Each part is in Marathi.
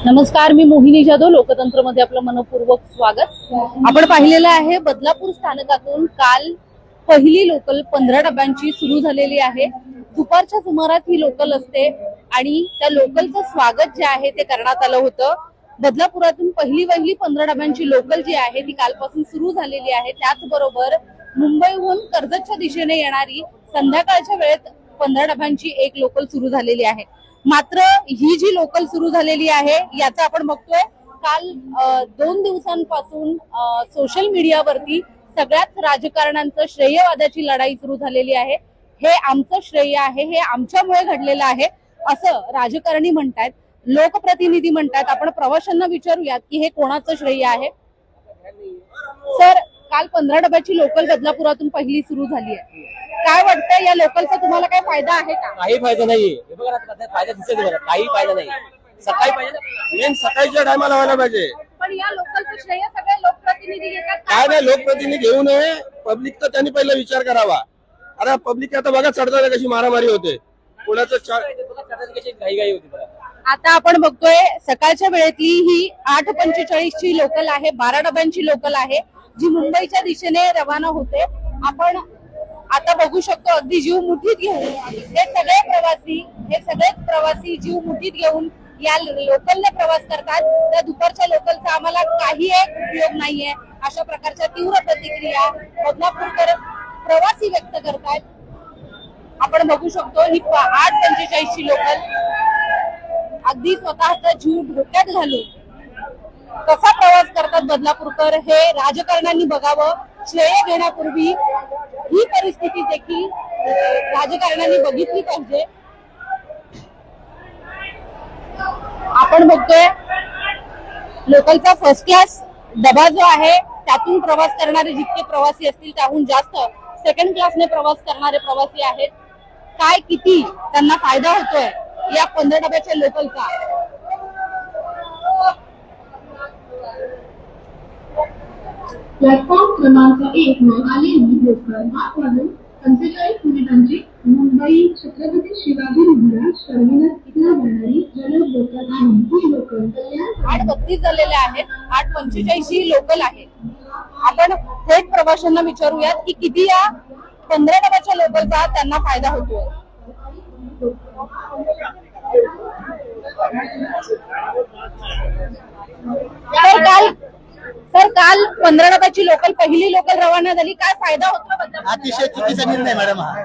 नमस्कार, मी मोहिनी जाधव. लोकतंत्र मध्ये आपलं मनपूर्वक स्वागत. आपण पाहिलेलं आहे बदलापूर स्थानकातून काल पहिली लोकल 15 डब्यांची सुरू झालेली आहे. दुपारच्या सुमारास ही लोकल असते आणि त्या लोकलचं स्वागत जे आहे ते करण्यात आलं होतं. बदलापुरातून पहिली 15 डब्यांची लोकल जी आहे ती कालपासून सुरू झालेली आहे. त्याचबरोबर मुंबईहून कर्जतच्या दिशेने येणारी संध्याकाळच्या वेळेत 15 डब्यांची एक लोकल सुरू झालेली आहे. मात्र ही जी लोकल सुरू झालेली आहे याचा आपण बघतोय काल 2 दिवसांपासून सोशल मीडियावरती सगळ्याच राजकारण्यांचं श्रेयवादाची लढाई सुरू झालेली आहे. हे आमचं श्रेय आहे, हे आमच्यामुळे घडलेलं आहे असं राजकारणी म्हणतात, लोकप्रतिनिधी म्हणतात. आपण प्रवाशांना विचारूयात की हे कोणाचं श्रेय आहे. सर, काल 15 डब्याची लोकल बदलापुरातून पहिली सुरू झाली आहे. काय वाटतं, या लोकलचा तुम्हाला काय फायदा आहे का? काही फायदा नाहीये. फायदा दिसत नाही, काही फायदा नाही. सकाळी पाहिजे, मेन सकाळच्या टायमाला व्हायला पाहिजे. पण या लोकलचं श्रेय सगळे लोकप्रतिनिधी घेतात. काय नाही, लोकप्रतिनिधी घेऊ नये. पब्लिकचा त्यांनी पहिला विचार करावा. अरे पब्लिक आता बघा चढताना कशी मारामारी होते, कोणाचं घाई होती. आता आपण बघतोय सकाळच्या वेळेतली ही 8:45 ची लोकल आहे, 12 डब्यांची लोकल आहे जी मुंबईच्या दिशेने रवाना होते. आपण आता बघू शकतो अगदी जीव मुठीत घेऊन हे सगळेच प्रवासी जीव मुठीत घेऊन या लोकलने प्रवास करतात. त्या दुपारच्या लोकलचा आम्हाला काही एक उपयोग नाहीये अशा प्रकारच्या तीव्र प्रतिक्रिया बदलापूरकर प्रवासी व्यक्त करतात. आपण बघू शकतो ही 8:45 ची लोकल अगदी स्वतःचा जीव धोक्यात घालून कसा प्रवास करतात बदलापूरकर हे राजकारण्यांनी बघावं. श्रेय घेण्यापूर्वी ही परिस्थिती देखील राजकारण्यांनी बघितली पाहिजे. आपण बघतोय लोकलचा फर्स्ट क्लास डबा जो आहे त्यातून प्रवास करणारे जितके प्रवासी असतील त्याहून जास्त सेकंड क्लासने प्रवास करणारे प्रवासी आहेत. काय किती त्यांना फायदा होतोय या 15 डब्याच्या लोकलचा. प्लॅटफॉर्म क्रमांक 1 वर आलेली लोकल 8:45 मिनिटांची मुंबई छत्रपती शिवाजी महाराज टर्मिनस इथं जाणारी जलद लोकल आहे. ही लोकल 8:32 झालेले आहेत, 8:45 ही लोकल आहे. आपण थेट प्रवाशांना विचारूयात की किती या 15 डब्याच्या लोकलचा त्यांना फायदा होतोय. तर काल 15 डब्याची लोकल पहिली लोकल रवाना झाली, काय फायदा होतो? अतिशय चुकीचा निर्णय मॅडम हा.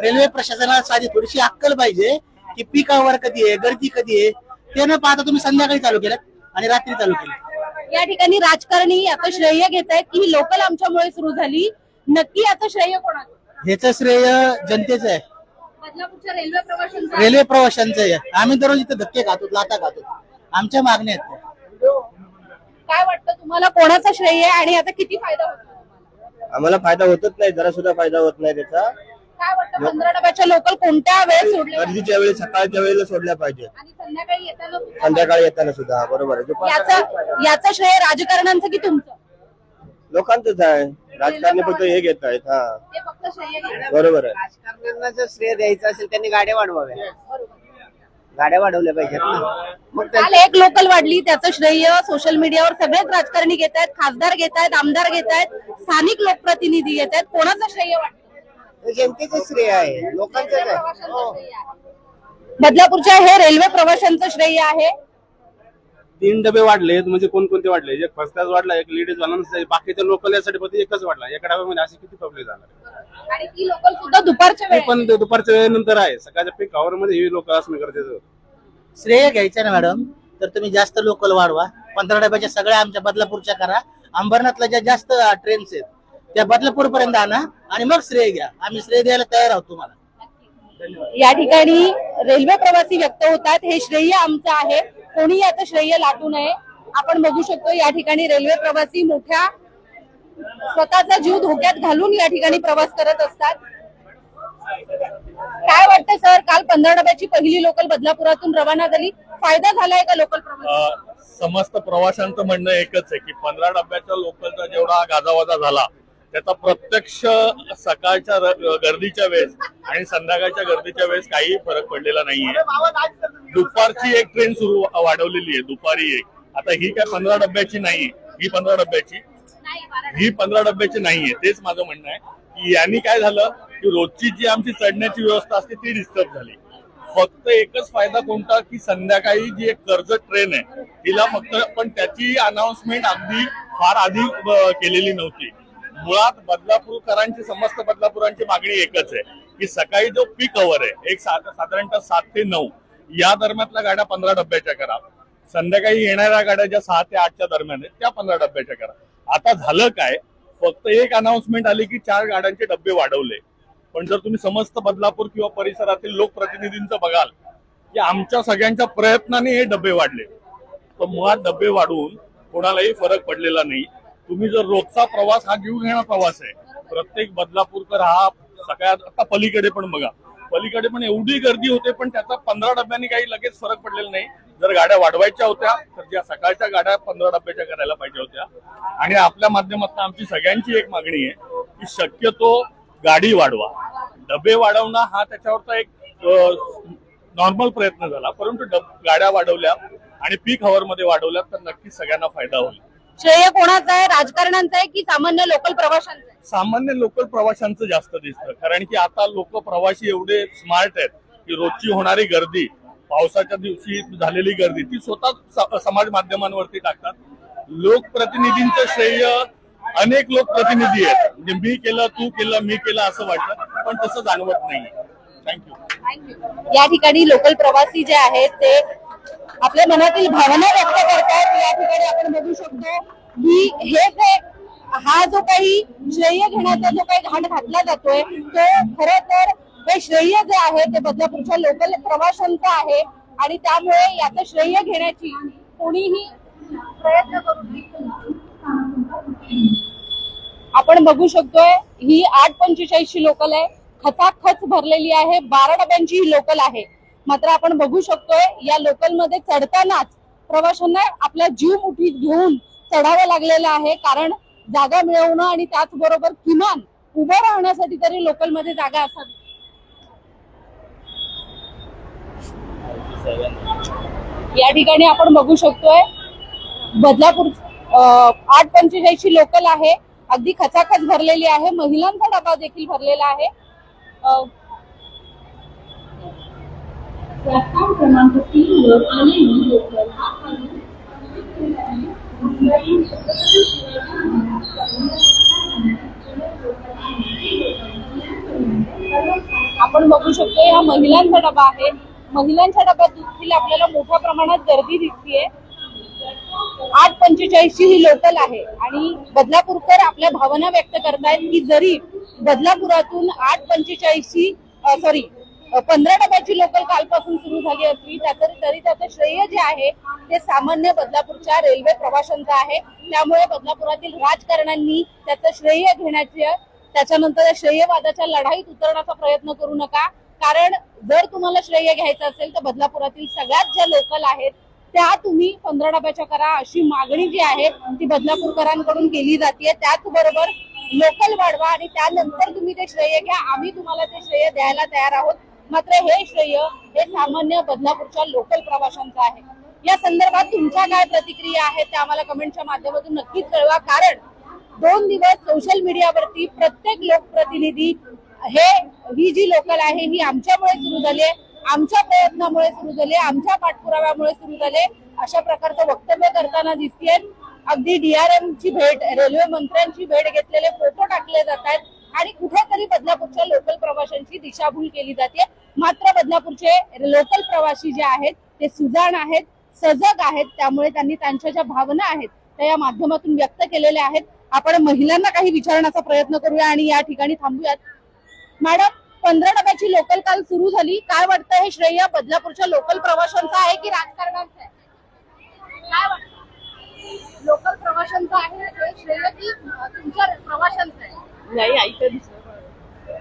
रेल्वे प्रशासनाला साधी थोडीशी अक्कल पाहिजे की पीक आवर कधी आहे, गर्दी कधी आहे, ते न पाहता तुम्ही संध्याकाळी चालू केलं आणि रात्री चालू केलं. या ठिकाणी राजकारणी याचं श्रेय घेत आहेत की ही लोकल आमच्यामुळे सुरू झाली. नक्की याचं श्रेय कोणाचं? ह्याचं श्रेय जनतेचं आहे, बदलापूरच्या रेल्वे प्रवाशांचं. रेल्वे प्रवाशांचं आहे. आम्ही दररोज इथे धक्के खातो, लाथा खातो. आमच्या मागण्या आहेत. काय वाटतं तुम्हाला, कोणाचा श्रेय आहे आणि आता किती फायदा होतो? आम्हाला फायदा होतच नाही, जरा सुद्धा फायदा होत नाही त्याचा. काय वाटतं 15 डब्याच्या लोकल कोणत्या वेळेस सोडल्या गर्दीच्या वेळी सकाळच्या वेळेला सोडल्या पाहिजे आणि संध्याकाळी येताना संध्याकाळी येताना सुद्धा. बरोबर आहे. याचं श्रेय राजकारण्यांचं की तुमचं? लोकांचंच आहे. राजकारणी फक्त हे घेत आहेत. हा, ते फक्त श्रेय घेतात. बरोबर आहे. राजकारण्यांना जर श्रेय द्यायचं असेल त्यांनी गाड्या वाढवाव्या, गाड्या वाढवल्या पाहिजेत ना. मग काल एक लोकल वाढली, त्याचं श्रेय सोशल मीडियावर सगळेच राजकारणी घेत आहेत, खासदार घेत आहेत, आमदार घेत आहेत, स्थानिक लोकप्रतिनिधी घेत आहेत. कोणाचं श्रेय वाटतं? जनतेचं श्रेय आहे, लोकांचं आहे. प्रवाशांचं श्रेय आहे. बदलापूरच्या हे रेल्वे प्रवाशांचं श्रेय आहे. 3 डबे वाढलेत, म्हणजे कोणकोणते वाढले? एक फर्स्ट क्लास वाढला, एक लेडीज वाला, बाकीच्या लोकल यासाठी फक्त एकच वाढला. एका डब्यामध्ये अशी किती पब्लिक जाणार? आणि ती लोकल सुद्धा दुपारच्या वेळेत. पण दुपारच्या वेळेनंतर आहे, सकाळच्या पीक आवर मध्ये ही लोक असणं गरजेचं होतं. श्रेय घ्यायचं ना मॅडम, तर तुम्ही जास्त लोकल वाढवा. 15 डब्याच्या सगळ्या आमच्या बदलापूरच्या करा. अंबरनाथला ज्या जास्त ट्रेन्स आहेत त्या बदलापूर पर्यंत आणा आणि मग श्रेय घ्या. आम्ही श्रेय द्यायला तयार आहोत तुम्हाला. या ठिकाणी रेल्वे प्रवासी व्यक्त होतात, हे श्रेय आमचं आहे, कोणी याचं श्रेय लाटू नये. आपण बघू शकतो या ठिकाणी रेल्वे प्रवासी मोठ्या स्वतःचा जीव धोक्यात घालून या ठिकाणी प्रवास करत असतात. काय वाटतं सर, काल 15 डब्याची पहिली लोकल बदलापुरातून रवाना झाली, फायदा झालाय का लोकल प्रवासी? समस्त प्रवाशांचं म्हणणं एकच आहे की 15 डब्याच्या लोकलचा जेवढा गाजावाजा झाला त्याचा प्रत्यक्ष सकाळच्या गर्दीच्या वेळेस आणि संध्याकाळच्या गर्दीच्या वेळेस काही फरक पडलेला नाहीये. दुपारची एक ट्रेन सुरू वाढवलेली आहे, दुपारी एक. आता ही काय 15 डब्याची नाही, ही 15 डब्याची नाहीये. तेच माझं म्हणणं आहे की यांनी काय झालं की रोजची जी आमची चढण्याची व्यवस्था असते ती डिस्टर्ब झाली. फक्त एकच फायदा कोणता की संध्याकाळी जी एक कर्जत ट्रेन आहे तिला फक्त, पण त्याची अनाउन्समेंट अगदी फार आधी केलेली नव्हती. मुळात बदलापूरकरांची, समस्त बदलापुरांची मागणी एकच आहे की सकाळी जो पीक अवर आहे एक साधारणतः 7 ते 9 या दरम्यानच्या गाड्या 15 डब्याच्या करा. संध्याकाळी येणाऱ्या गाड्या ज्या 6 ते 8च्या दरम्यान आहेत त्या 15 डब्याच्या करा. आता झालं काय, फक्त एक अनाउन्समेंट आली की 4 गाड्यांचे डबे वाढवले. पण जर तुम्ही समस्त बदलापूर किंवा परिसरातील लोकप्रतिनिधींचं बघाल की आमच्या सगळ्यांच्या प्रयत्नाने हे डबे वाढले. तर मुळात डबे वाढवून कोणालाही फरक पडलेला नाही. तुम्ही जर रोजचा प्रवास हा जीव घेणा प्रवास आहे, प्रत्येक बदलापूरकर हा सगळ्यात, आता पलीकडे पण बघा, पलीकडे पण एवढी गर्दी होते पण त्याचा 15 डब्यांनी काही लगेच फरक पडलेला नाही. जर गाड्या वाढवायच्या होत्या तर ज्या सकाळच्या गाड्या 15 डब्याच्या करायला पाहिजे होत्या. आणि आपल्या माध्यमातून आमची सगळ्यांची एक मागणी आहे की शक्यतो गाडी वाढवा. डबे वाढवणं हा त्याच्यावरचा एक नॉर्मल प्रयत्न झाला, परंतु गाड्या वाढवल्या आणि पीक हवर मध्ये वाढवल्या तर नक्कीच सगळ्यांना फायदा होईल. श्रेय कोणाचं आहे, राजकारण्यांचं आहे की सामान्य लोकल प्रवाशांचं आहे? सामान्य लोकल प्रवाशांचं जास्त दिसतं, कारण की आता लोक प्रवासी एवढे स्मार्ट आहेत की रोजची होणारी गर्दी, पावसाच्या दिवशी झालेली गर्दी ती स्वतः समाज माध्यमांवरती टाकतात. लोकप्रतिनिधींचं श्रेय, अनेक लोकप्रतिनिधी आहेत, म्हणजे मी केलं, तू केलं, मी केलं असं वाटतं, पण तसं जाणवत नाही. थँक्यू. या ठिकाणी लोकल प्रवासी जे आहेत ते आपल्या मनातील भावना व्यक्त करतात. या ठिकाणी आपण बघू शकतो की हे जे हा जो काही श्रेय घेण्याचा जो काही घाट घातला जातोय तो खरं तर हे श्रेय जे आहे ते बदलापूरच्या लोकल प्रवाशांचं आहे आणि त्यामुळे याचं श्रेय घेण्याची कोणीही प्रयत्न करू नये. आपण बघू शकतोय ही 8:45 लोकल आहे, खचाखच भरलेली आहे. 12 डब्यांची ही लोकल आहे. मात्र आपण बघू शकतोय या लोकल मध्ये चढतानाच प्रवाशांना आपला जीव मुठीत घेऊन चढावं लागलेलं आहे, कारण जागा मिळवणं आणि त्याचबरोबर किमान उभं राहण्यासाठी तरी लोकल मध्ये जागा असावी. या ठिकाणी आपण बघू शकतोय बदलापूर 8:45 लोकल आहे, अगदी खचाखच भरलेली आहे. महिलांचा डबा देखील भरलेला आहे. प्लॅटफॉर्म क्रमांक 3 वर आलेली लोकल आपण बघू शकतो या महिलांचा डबा आहे. महिलांच्या डब्यात देखील आपल्याला मोठ्या प्रमाणात गर्दी दिसतीये. 8:45 ही लोकल आहे आणि बदलापूरकर आपल्या भावना व्यक्त करतायत की जरी बदलापुरातून 15 डब्याची लोकल कालपासून सुरू झाली असली तरी त्याचं श्रेय जे आहे ते सामान्य बदलापूरच्या रेल्वे प्रवाशांचं आहे. त्यामुळे बदलापुरातील राजकारण्यांनी त्याचं श्रेय घेण्याचे, त्याच्यानंतर श्रेयवादाच्या लढाईत उतरण्याचा प्रयत्न करू नका. कारण जर तुम्हाला श्रेय घ्यायचं असेल तर बदलापुरातील सगळ्यात ज्या लोकल आहेत त्या तुम्ही 15 डब्याच्या करा, अशी मागणी जी आहे ती बदलापूरकरांकडून केली जाते. त्याचबरोबर लोकल वाढवा आणि त्यानंतर तुम्ही ते श्रेय घ्या. आम्ही तुम्हाला ते श्रेय द्यायला तयार आहोत. मात्र हे श्रेय हे सामान्य बदलापूरच्या लोकल प्रवाशांचं आहे. या संदर्भात तुमच्या काय प्रतिक्रिया आहेत त्या आम्हाला कमेंटच्या माध्यमातून नक्कीच कळवा. कारण 2 दिवस सोशल मीडियावरती प्रत्येक लोकप्रतिनिधी ही जी लोकल आहे ही आमच्यामुळे सुरू झाली आहे, आमच्या प्रयत्नामुळे सुरू झाले, आमच्या पाठपुराव्यामुळे सुरू झाले, अशा प्रकारचं वक्तव्य करताना दिसतेय. अगदी DRM ची भेट, रेल्वे मंत्र्यांची भेट घेतलेले फोटो टाकले जात आहेत आणि कुठेतरी बदलापूरच्या लोकल प्रवाशांची दिशाभूल केली जाते. मात्र बदलापूरचे लोकल प्रवासी जे आहेत ते सुजाण आहेत, सजग आहेत. त्यामुळे त्यांनी त्यांच्या ज्या भावना आहेत त्या या माध्यमातून व्यक्त केलेल्या आहेत. आपण महिलांना काही विचारण्याचा प्रयत्न करूया आणि या ठिकाणी थांबूयात. मॅडम, 15 डब्याची लोकल काल सुरू झाली, काय वाटतं हे श्रेय बदलापूरच्या लोकल प्रवाशांचं आहे की राजकारणाचं आहे? काय वाटतं, लोकल प्रवाशांचं आहे हे श्रेय की तुमच्या प्रवाशांचं आहे? नाही ऐकत.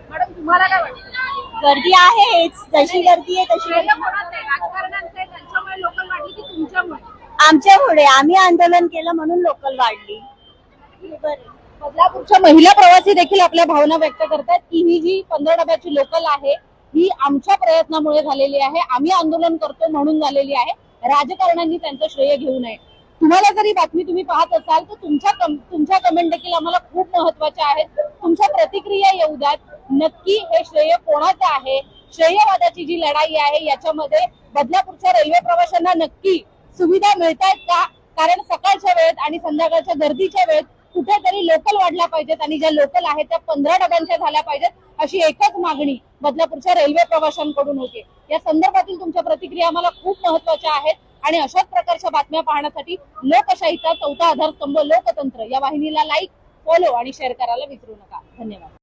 मॅडम, तुम्हाला काय वाटतं? गर्दी आहेच, जशी गर्दी आहे तशी श्रेय कोणाचं आहे? राजकारण्यांचं आहे, त्यांच्यामुळे लोकल वाढली की तुमच्यामुळे? आमच्यामुळे. आम्ही आंदोलन केलं म्हणून लोकल वाढली. बदलापूरच्या महिला प्रवासी देखील आपल्या भावना व्यक्त करतात की ही जी 15 डब्याची लोकल आहे ही आमच्या प्रयत्नामुळे झालेली आहे, आम्ही आंदोलन करतो म्हणून झालेली आहे, राजकारण्यांनी त्यांचं श्रेय घेऊ नये. तुम्हाला जरी बातमी तुम्ही पाहत असाल तर तुमच्या कमेंट देखील आम्हाला खूप महत्वाच्या आहेत. तुमच्या प्रतिक्रिया येऊ द्यात. नक्की हे श्रेय कोणाचं आहे? श्रेयवादाची जी लढाई आहे याच्यामध्ये बदलापूरच्या रेल्वे प्रवाशांना नक्की सुविधा मिळतायत का? कारण सकाळच्या वेळेत आणि संध्याकाळच्या गर्दीच्या वेळेत कुठेतरी लोकल वाढल्या पाहिजेत आणि ज्या लोकल आहेत त्या 15 डब्यांच्या झाल्या पाहिजेत अशी एकच मागणी बदलापूरच्या रेल्वे प्रवाशांकडून होते. या संदर्भातील तुमच्या प्रतिक्रिया आम्हाला खूप महत्वाच्या आहेत आणि अशाच प्रकारच्या बातम्या पाहण्यासाठी लोकशाहीचा चौथा आधारस्तंभ लोकतंत्र या वाहिनीला लाईक, फॉलो आणि शेअर करायला विसरू नका. धन्यवाद.